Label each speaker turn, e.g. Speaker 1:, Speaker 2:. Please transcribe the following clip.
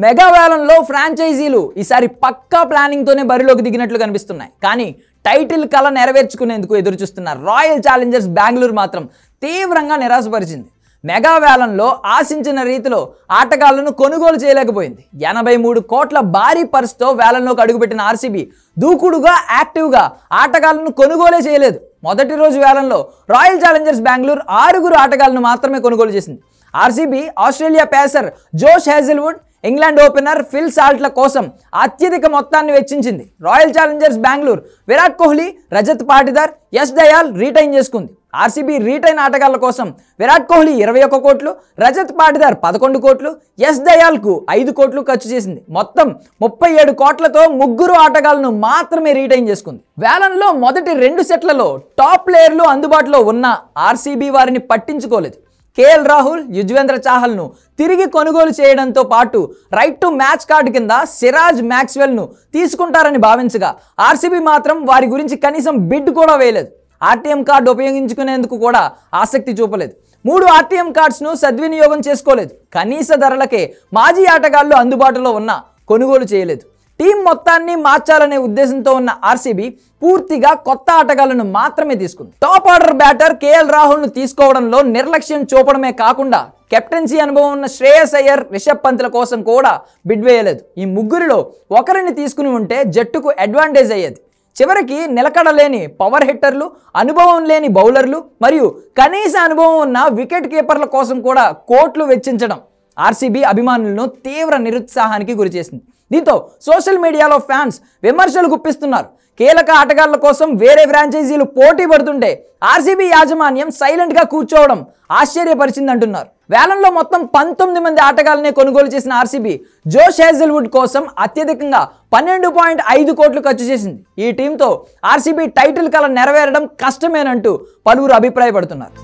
Speaker 1: Mega వేలంలో ఫ్రాంచైజీలు ఈసారి పక్కా ప్లానింగ్తోనే బరిలోకి దిగినట్లు కనిపిస్తున్నాయి. కానీ టైటిల్ కల నెరవేర్చుకునేందుకు ఎదురు చూస్తున్న రాయల్ ఛాలెంజర్స్ బెంగళూరు మాత్రం తీవ్రంగా నిరాశపరిచింది. మెగా వేలంలో ఆశించిన రీతిలో ఆటగాళ్లను కొనుగోలు చేయలేకపోయింది. 83 కోట్ల భారీ పర్సుతో వేలంలోకి అడుగుపెట్టిన ఆర్సీబీ దూకుడుగా యాక్టివ్గా ఆటగాళ్లను కొనుగోలే చేయలేదు. మొదటి రోజు వేలంలో రాయల్ ఛాలెంజర్స్ బెంగళూరు 6 ఆటగాళ్లను మాత్రమే కొనుగోలు చేసింది. RCB Australia pacer Josh Hazlewood, England opener Phil సాల్ట్ల కోసం అత్యధిక మొత్తాన్ని వెచ్చించింది. Royal challengers Bengaluru Virat Kohli, Rajat Patidar, Yash Dayal retain చేసుకుంది. ఆర్సీబీ రీటైన్ ఆటగాళ్ల కోసం విరాట్ కోహ్లీ 21 కోట్లు, రజత్ పాటిదార్ 11 కోట్లు, యశ్ దయాల్కు 5 కోట్లు ఖర్చు చేసింది. మొత్తం 37 కోట్లతో 3 ఆటగాళ్లను మాత్రమే రీటైన్ చేసుకుంది. వేలంలో మొదటి 2 సెట్లలో టాప్ ప్లేయర్లు అందుబాటులో ఉన్న ఆర్సీబీ వారిని పట్టించుకోలేదు. కేఎల్ రాహుల్, యుజ్వేంద్ర చాహల్ను తిరిగి కొనుగోలు చేయడంతో పాటు రైట్ టు మ్యాచ్ కార్డు కింద సిరాజ్ మ్యాక్స్వెల్ను తీసుకుంటారని భావించగా ఆర్సీబీ మాత్రం వారి గురించి కనీసం బిడ్ కూడా వేయలేదు. ఆర్టీఎం కార్డు ఉపయోగించుకునేందుకు కూడా ఆసక్తి చూపలేదు. 3 ఆర్టీఎం కార్డ్స్ను సద్వినియోగం చేసుకోలేదు. కనీస ధరలకే మాజీ ఆటగాళ్లు అందుబాటులో ఉన్న కొనుగోలు చేయలేదు. టీం మొత్తాన్ని మార్చాలనే ఉద్దేశంతో ఉన్న ఆర్సీబీ పూర్తిగా కొత్త ఆటగాళ్లను మాత్రమే తీసుకుంది. టాప్ ఆర్డర్ బ్యాటర్ కేఎల్ రాహుల్ను తీసుకోవడంలో నిర్లక్ష్యం చూపడమే కాకుండా కెప్టెన్సీ అనుభవం ఉన్న శ్రేయస్ అయ్యర్, రిషబ్ పంత్ల కోసం కూడా బిడ్ వేయలేదు. ఈ 3లో ఒకరిని తీసుకుని ఉంటే జట్టుకు అడ్వాంటేజ్ అయ్యేది. చివరికి నిలకడలేని పవర్ హిట్టర్లు, అనుభవం లేని బౌలర్లు మరియు కనీస అనుభవం ఉన్న వికెట్ కీపర్ల కోసం కూడా కోట్లు వెచ్చించడం ఆర్సీబీ అభిమానులను తీవ్ర నిరుత్సాహానికి గురిచేసింది. దీంతో సోషల్ మీడియాలో ఫ్యాన్స్ విమర్శలు గుప్పిస్తున్నారు. కీలక ఆటగాళ్ల కోసం వేరే ఫ్రాంచైజీలు పోటీ పడుతుంటే ఆర్సీబీ యాజమాన్యం సైలెంట్గా కూర్చోవడం ఆశ్చర్యపరిచిందంటున్నారు. వేలంలో మొత్తం 19 మంది ఆటగాళ్లనే కొనుగోలు చేసిన ఆర్సీబీ జోష్ హేజల్వుడ్ కోసం అత్యధికంగా 12.5 కోట్లు ఖర్చు చేసింది. ఈ టీంతో ఆర్సీబీ టైటిల్ కల నెరవేరడం కష్టమేనంటూ పలువురు అభిప్రాయపడుతున్నారు.